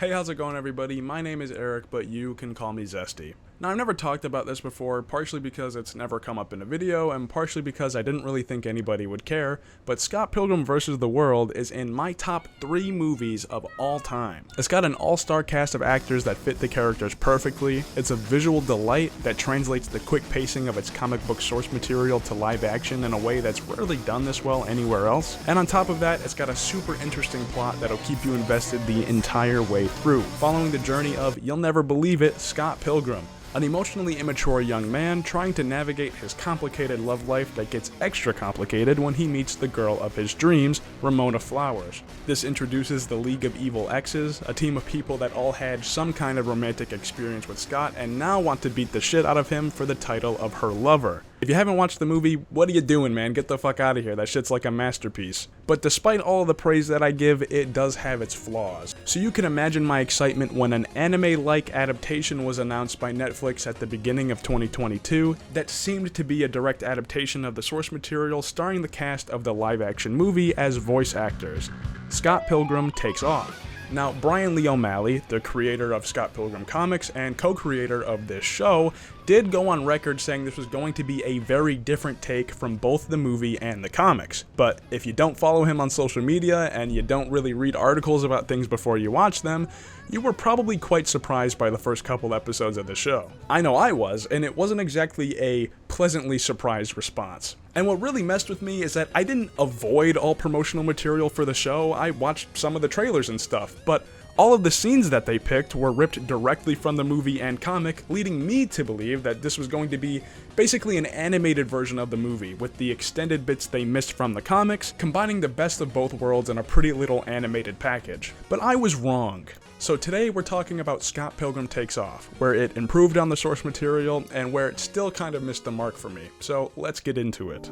Hey, how's it going, everybody? My name is Eric, but you can call me Zesty. Now, I've never talked about this before, partially because it's never come up in a video, and partially because I didn't really think anybody would care, but Scott Pilgrim vs. the World is in my top 3 movies of all time. It's got an all-star cast of actors that fit the characters perfectly, it's a visual delight that translates the quick pacing of its comic book source material to live action in a way that's rarely done this well anywhere else, and on top of that, it's got a super interesting plot that'll keep you invested the entire way through, following the journey of, you'll never believe it, Scott Pilgrim. An emotionally immature young man trying to navigate his complicated love life that gets extra complicated when he meets the girl of his dreams, Ramona Flowers. This introduces the League of Evil Exes, a team of people that all had some kind of romantic experience with Scott and now want to beat the shit out of him for the title of her lover. If you haven't watched the movie, what are you doing, man? Get the fuck out of here. That shit's like a masterpiece. But despite all the praise that I give, it does have its flaws. So you can imagine my excitement when an anime-like adaptation was announced by Netflix at the beginning of 2022 that seemed to be a direct adaptation of the source material, starring the cast of the live-action movie as voice actors. Scott Pilgrim Takes Off. Now, Brian Lee O'Malley, the creator of Scott Pilgrim comics and co-creator of this show, did go on record saying this was going to be a very different take from both the movie and the comics. But if you don't follow him on social media and you don't really read articles about things before you watch them, you were probably quite surprised by the first couple episodes of the show. I know I was, and it wasn't exactly a pleasantly surprised response. And what really messed with me is that I didn't avoid all promotional material for the show. I watched some of the trailers and stuff, but all of the scenes that they picked were ripped directly from the movie and comic, leading me to believe that this was going to be basically an animated version of the movie, with the extended bits they missed from the comics, combining the best of both worlds in a pretty little animated package. But I was wrong. So today we're talking about Scott Pilgrim Takes Off, where it improved on the source material and where it still kind of missed the mark for me. So let's get into it.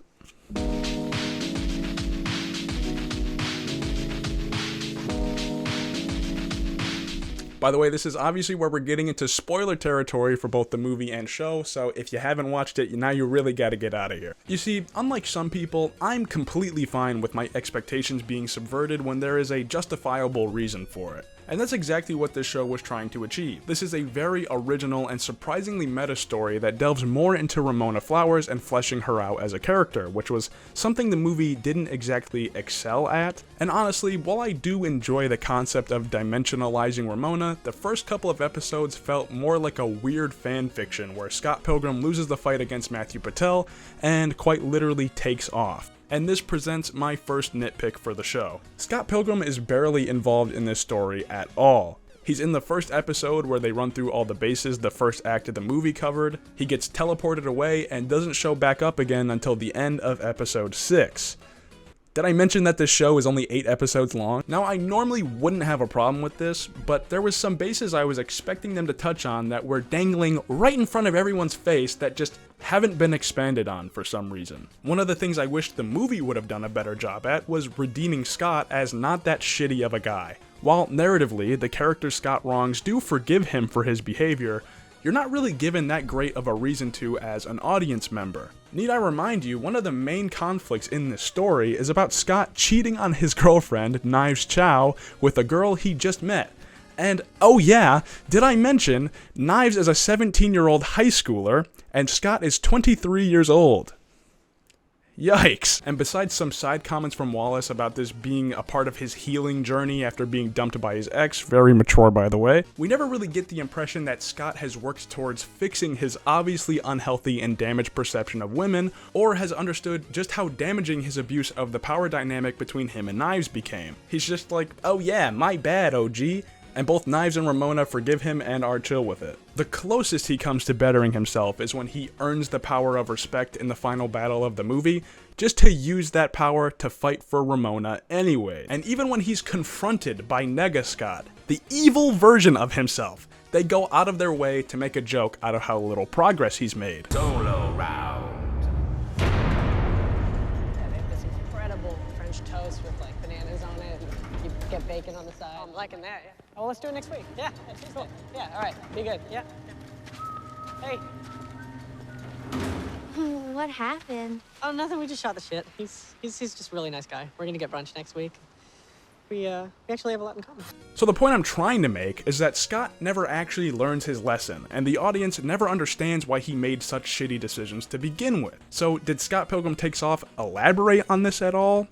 By the way, this is obviously where we're getting into spoiler territory for both the movie and show, so if you haven't watched it, now you really gotta get out of here. You see, unlike some people, I'm completely fine with my expectations being subverted when there is a justifiable reason for it. And that's exactly what this show was trying to achieve. This is a very original and surprisingly meta story that delves more into Ramona Flowers and fleshing her out as a character, which was something the movie didn't exactly excel at. And honestly, while I do enjoy the concept of dimensionalizing Ramona, the first couple of episodes felt more like a weird fan fiction where Scott Pilgrim loses the fight against Matthew Patel and quite literally takes off. And this presents my first nitpick for the show. Scott Pilgrim is barely involved in this story at all. He's in the first episode where they run through all the bases the first act of the movie covered, he gets teleported away and doesn't show back up again until the end of episode 6. Did I mention that this show is only 8 episodes long? Now, I normally wouldn't have a problem with this, but there was some bases I was expecting them to touch on that were dangling right in front of everyone's face that just haven't been expanded on for some reason. One of the things I wished the movie would have done a better job at was redeeming Scott as not that shitty of a guy. While narratively, the character Scott wrongs do forgive him for his behavior, you're not really given that great of a reason to as an audience member. Need I remind you, one of the main conflicts in this story is about Scott cheating on his girlfriend, Knives Chow, with a girl he just met. And oh yeah, did I mention, Knives is a 17-year-old high schooler, and Scott is 23 years old. Yikes. And besides some side comments from Wallace about this being a part of his healing journey after being dumped by his ex, very mature by the way, we never really get the impression that Scott has worked towards fixing his obviously unhealthy and damaged perception of women, or has understood just how damaging his abuse of the power dynamic between him and Knives became. He's just like, oh yeah, my bad, OG. And both Knives and Ramona forgive him and are chill with it. The closest he comes to bettering himself is when he earns the power of respect in the final battle of the movie, just to use that power to fight for Ramona anyway. And even when he's confronted by Nega Scott, the evil version of himself, they go out of their way to make a joke out of how little progress he's made. Solo round. Yeah, they have this incredible French toast with like bananas on it, and you get bacon on the side. I'm liking that, yeah. Oh, let's do it next week. Yeah, cool. Yeah, all right, be good, yeah. Hey. What happened? Oh, nothing, we just shot the shit. He's just a really nice guy. We're gonna get brunch next week. we actually have a lot in common. So the point I'm trying to make is that Scott never actually learns his lesson, and the audience never understands why he made such shitty decisions to begin with. So did Scott Pilgrim Takes Off elaborate on this at all?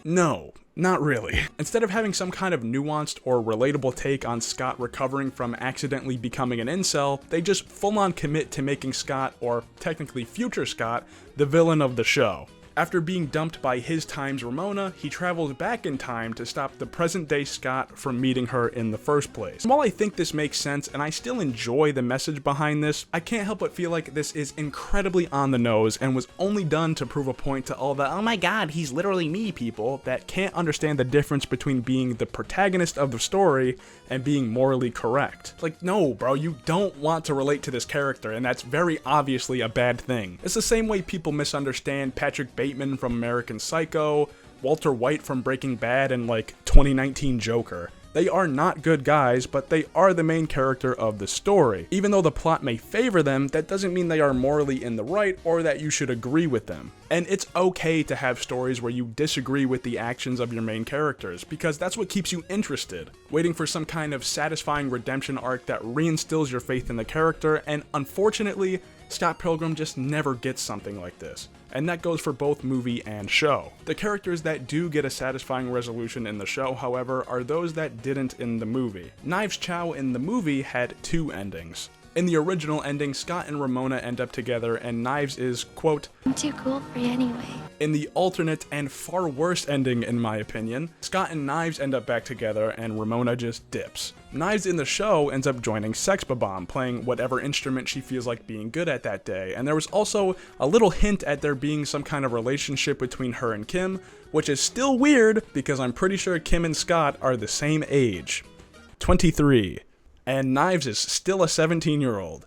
No. Not really. Instead of having some kind of nuanced or relatable take on Scott recovering from accidentally becoming an incel, they just full-on commit to making Scott, or technically future Scott, the villain of the show. After being dumped by his time's Ramona, he travels back in time to stop the present-day Scott from meeting her in the first place. And while I think this makes sense and I still enjoy the message behind this, I can't help but feel like this is incredibly on the nose and was only done to prove a point to all the "oh my god, he's literally me" people that can't understand the difference between being the protagonist of the story and being morally correct. Like, no, bro, you don't want to relate to this character, and that's very obviously a bad thing. It's the same way people misunderstand Patrick Bateman from American Psycho, Walter White from Breaking Bad, and like 2019 Joker. They are not good guys, but they are the main character of the story. Even though the plot may favor them, that doesn't mean they are morally in the right or that you should agree with them. And it's okay to have stories where you disagree with the actions of your main characters, because that's what keeps you interested, waiting for some kind of satisfying redemption arc that reinstills your faith in the character, and unfortunately, Scott Pilgrim just never gets something like this. And that goes for both movie and show. The characters that do get a satisfying resolution in the show, however, are those that didn't in the movie. Knives Chow in the movie had 2 endings. In the original ending, Scott and Ramona end up together, and Knives is, quote, "I'm too cool for you anyway." In the alternate and far worse ending, in my opinion, Scott and Knives end up back together and Ramona just dips. Knives in the show ends up joining Sex Bob-omb, playing whatever instrument she feels like being good at that day, and there was also a little hint at there being some kind of relationship between her and Kim, which is still weird because I'm pretty sure Kim and Scott are the same age. 23. And Knives is still a 17-year-old.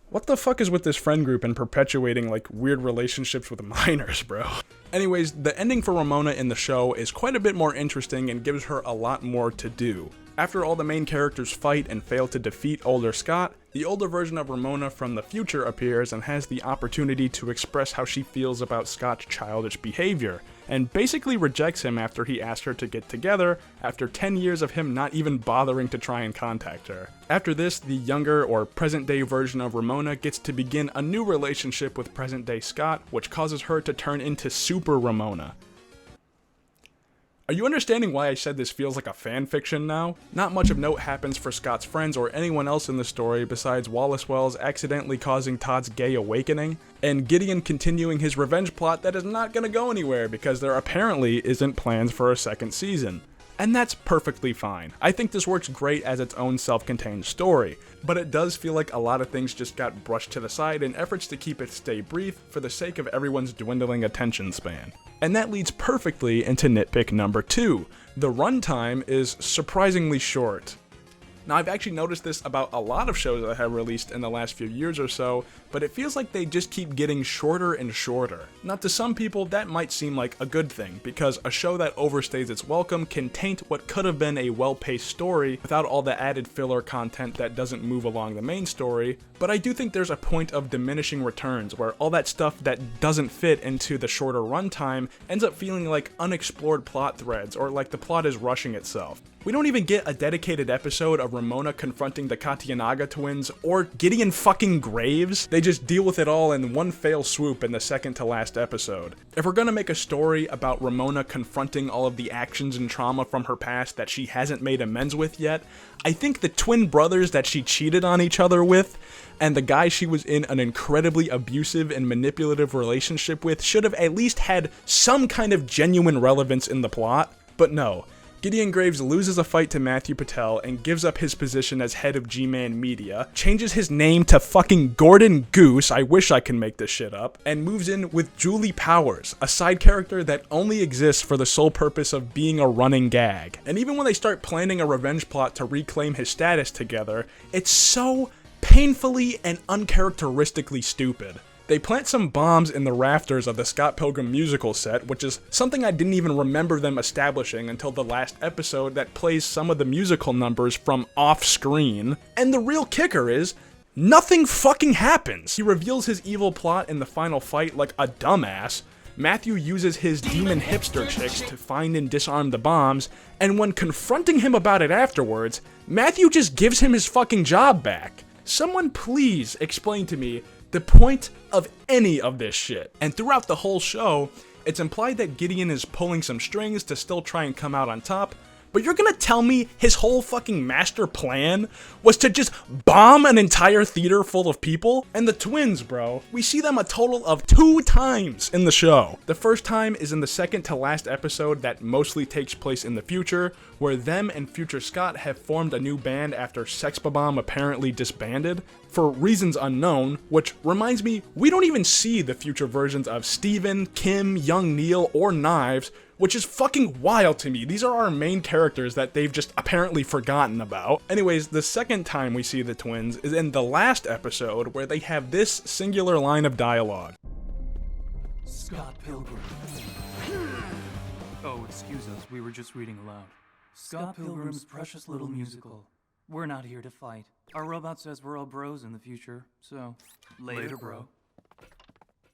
What the fuck is with this friend group and perpetuating like weird relationships with minors, bro? Anyways, the ending for Ramona in the show is quite a bit more interesting and gives her a lot more to do. After all the main characters fight and fail to defeat older Scott, the older version of Ramona from the future appears and has the opportunity to express how she feels about Scott's childish behavior, and basically rejects him after he asked her to get together after 10 years of him not even bothering to try and contact her. After this, the younger or present-day version of Ramona gets to begin a new relationship with present-day Scott, which causes her to turn into Super Ramona. Are you understanding why I said this feels like a fan fiction now? Not much of note happens for Scott's friends or anyone else in the story besides Wallace Wells accidentally causing Todd's gay awakening, and Gideon continuing his revenge plot that is not gonna go anywhere because there apparently isn't plans for a second season. And that's perfectly fine. I think this works great as its own self-contained story, but it does feel like a lot of things just got brushed to the side in efforts to keep it stay brief for the sake of everyone's dwindling attention span. And that leads perfectly into nitpick number 2. The runtime is surprisingly short. Now, I've actually noticed this about a lot of shows that have released in the last few years or so, but it feels like they just keep getting shorter and shorter. Now, to some people, that might seem like a good thing, because a show that overstays its welcome can taint what could have been a well-paced story without all the added filler content that doesn't move along the main story, but I do think there's a point of diminishing returns where all that stuff that doesn't fit into the shorter runtime ends up feeling like unexplored plot threads, or like the plot is rushing itself. We don't even get a dedicated episode of Ramona confronting the Katianaga twins or Gideon fucking Graves. They just deal with it all in one fell swoop in the second to last episode. If we're gonna make a story about Ramona confronting all of the actions and trauma from her past that she hasn't made amends with yet, I think the twin brothers that she cheated on each other with and the guy she was in an incredibly abusive and manipulative relationship with should have at least had some kind of genuine relevance in the plot. But no. Gideon Graves loses a fight to Matthew Patel and gives up his position as head of G-Man Media, changes his name to fucking Gordon Goose, I wish I can make this shit up, and moves in with Julie Powers, a side character that only exists for the sole purpose of being a running gag. And even when they start planning a revenge plot to reclaim his status together, it's so painfully and uncharacteristically stupid. They plant some bombs in the rafters of the Scott Pilgrim musical set, which is something I didn't even remember them establishing until the last episode that plays some of the musical numbers from off-screen. And the real kicker is, nothing fucking happens! He reveals his evil plot in the final fight like a dumbass, Matthew uses his demon hipster chicks to find and disarm the bombs, and when confronting him about it afterwards, Matthew just gives him his fucking job back. Someone please explain to me the point of any of this shit. And throughout the whole show, it's implied that Gideon is pulling some strings to still try and come out on top, but you're gonna tell me his whole fucking master plan was to just bomb an entire theater full of people? And the twins, bro, we see them a total of 2 times in the show. The first time is in the second to last episode that mostly takes place in the future, where them and Future Scott have formed a new band after Sexbomb apparently disbanded, for reasons unknown, which reminds me, we don't even see the future versions of Steven, Kim, Young Neil, or Knives, which is fucking wild to me. These are our main characters that they've just apparently forgotten about. Anyways, the second time we see the twins is in the last episode, where they have this singular line of dialogue. Scott Pilgrim. Oh, excuse us, we were just reading aloud. Scott Pilgrim's precious little musical. We're not here to fight. Our robot says we're all bros in the future, so later, bro.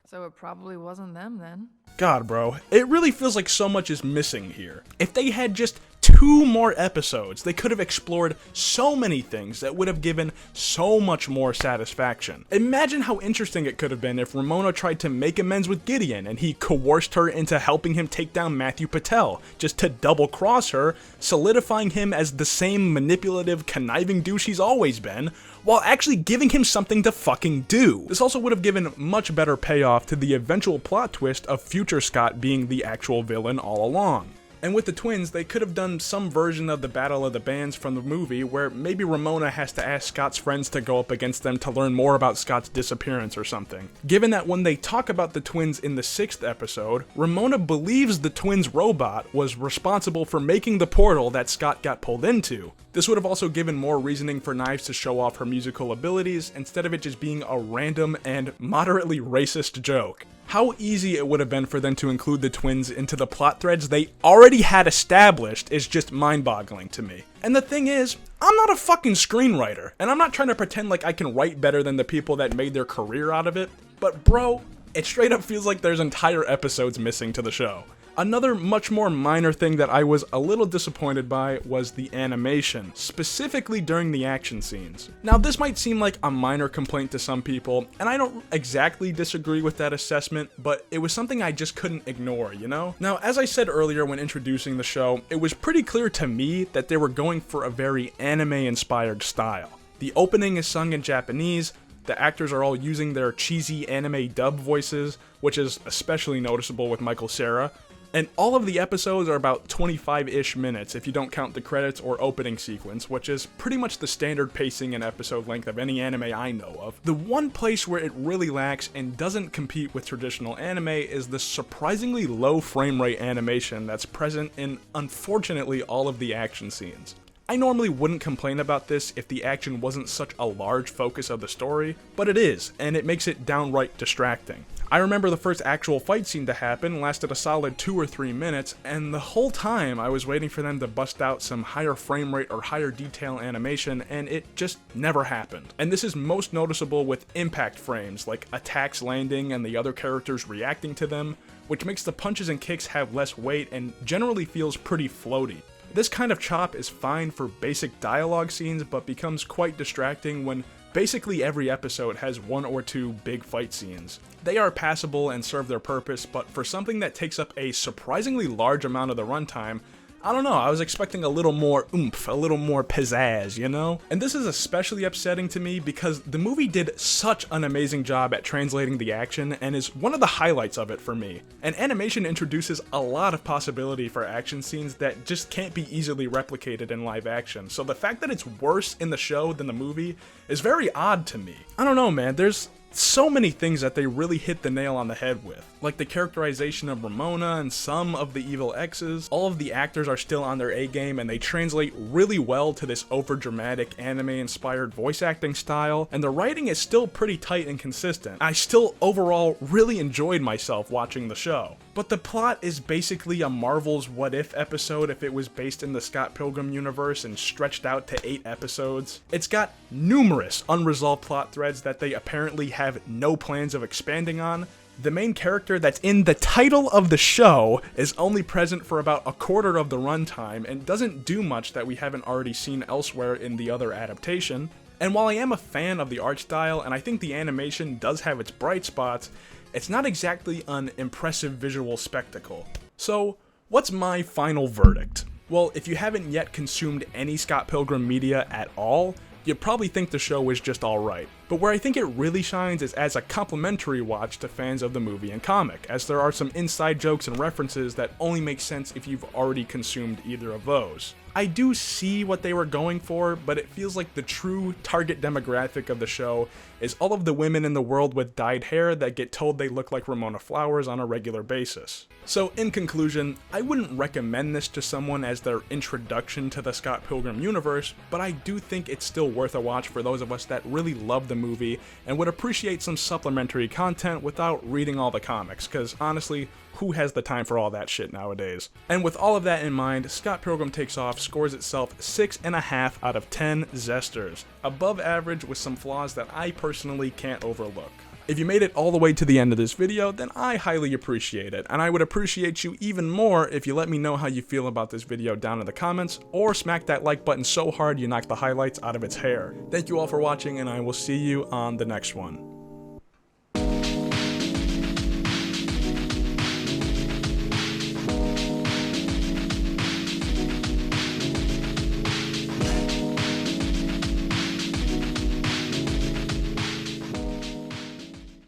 So it probably wasn't them then. God, bro, it really feels like so much is missing here. If they had just 2 more episodes, they could have explored so many things that would have given so much more satisfaction. Imagine how interesting it could have been if Ramona tried to make amends with Gideon and he coerced her into helping him take down Matthew Patel, just to double-cross her, solidifying him as the same manipulative, conniving douche he's always been, while actually giving him something to fucking do. This also would have given much better payoff to the eventual plot twist of Future Scott being the actual villain all along. And with the twins, they could have done some version of the Battle of the Bands from the movie where maybe Ramona has to ask Scott's friends to go up against them to learn more about Scott's disappearance or something. Given that when they talk about the twins in the 6th episode, Ramona believes the twins' robot was responsible for making the portal that Scott got pulled into. This would have also given more reasoning for Knives to show off her musical abilities instead of it just being a random and moderately racist joke. How easy it would have been for them to include the twins into the plot threads they already had established is just mind-boggling to me. And the thing is, I'm not a fucking screenwriter, and I'm not trying to pretend like I can write better than the people that made their career out of it, but bro, it straight up feels like there's entire episodes missing to the show. Another much more minor thing that I was a little disappointed by was the animation, specifically during the action scenes. Now this might seem like a minor complaint to some people, and I don't exactly disagree with that assessment, but it was something I just couldn't ignore, you know? Now as I said earlier when introducing the show, it was pretty clear to me that they were going for a very anime-inspired style. The opening is sung in Japanese, the actors are all using their cheesy anime dub voices, which is especially noticeable with Michael Cera, and all of the episodes are about 25-ish minutes if you don't count the credits or opening sequence, which is pretty much the standard pacing and episode length of any anime I know of. The one place where it really lacks and doesn't compete with traditional anime is the surprisingly low frame rate animation that's present in, unfortunately, all of the action scenes. I normally wouldn't complain about this if the action wasn't such a large focus of the story, but it is, and it makes it downright distracting. I remember the first actual fight scene to happen lasted a solid 2 or 3 minutes, and the whole time I was waiting for them to bust out some higher frame rate or higher detail animation, and it just never happened. And this is most noticeable with impact frames, like attacks landing and the other characters reacting to them, which makes the punches and kicks have less weight and generally feels pretty floaty. This kind of chop is fine for basic dialogue scenes, but becomes quite distracting when basically every episode has 1 or 2 big fight scenes. They are passable and serve their purpose, but for something that takes up a surprisingly large amount of the runtime, I don't know, I was expecting a little more oomph, a little more pizzazz, you know? And this is especially upsetting to me because the movie did such an amazing job at translating the action and is one of the highlights of it for me. And animation introduces a lot of possibility for action scenes that just can't be easily replicated in live action, so the fact that it's worse in the show than the movie is very odd to me. I don't know, man, there's so many things that they really hit the nail on the head with, like the characterization of Ramona and some of the evil exes. All of the actors are still on their A game and they translate really well to this overdramatic anime-inspired voice acting style, and the writing is still pretty tight and consistent. I still overall really enjoyed myself watching the show. But the plot is basically a Marvel's What If episode if it was based in the Scott Pilgrim universe and stretched out to 8 episodes. It's got numerous unresolved plot threads that they apparently have no plans of expanding on, The main character that's in the title of the show is only present for about a quarter of the runtime and doesn't do much that we haven't already seen elsewhere in the other adaptation. And while I am a fan of the art style and I think the animation does have its bright spots, it's not exactly an impressive visual spectacle. So, what's my final verdict? Well, if you haven't yet consumed any Scott Pilgrim media at all, you'd probably think the show is just alright. But where I think it really shines is as a complimentary watch to fans of the movie and comic, as there are some inside jokes and references that only make sense if you've already consumed either of those. I do see what they were going for, but it feels like the true target demographic of the show is all of the women in the world with dyed hair that get told they look like Ramona Flowers on a regular basis. So in conclusion, I wouldn't recommend this to someone as their introduction to the Scott Pilgrim universe, but I do think it's still worth a watch for those of us that really love the movie and would appreciate some supplementary content without reading all the comics, because honestly, who has the time for all that shit nowadays? And with all of that in mind, Scott Pilgrim Takes Off scores itself 6.5 out of 10 Zesters, above average with some flaws that I personally can't overlook. If you made it all the way to the end of this video, then I highly appreciate it, and I would appreciate you even more if you let me know how you feel about this video down in the comments, or smack that like button so hard you knock the highlights out of its hair. Thank you all for watching, and I will see you on the next one.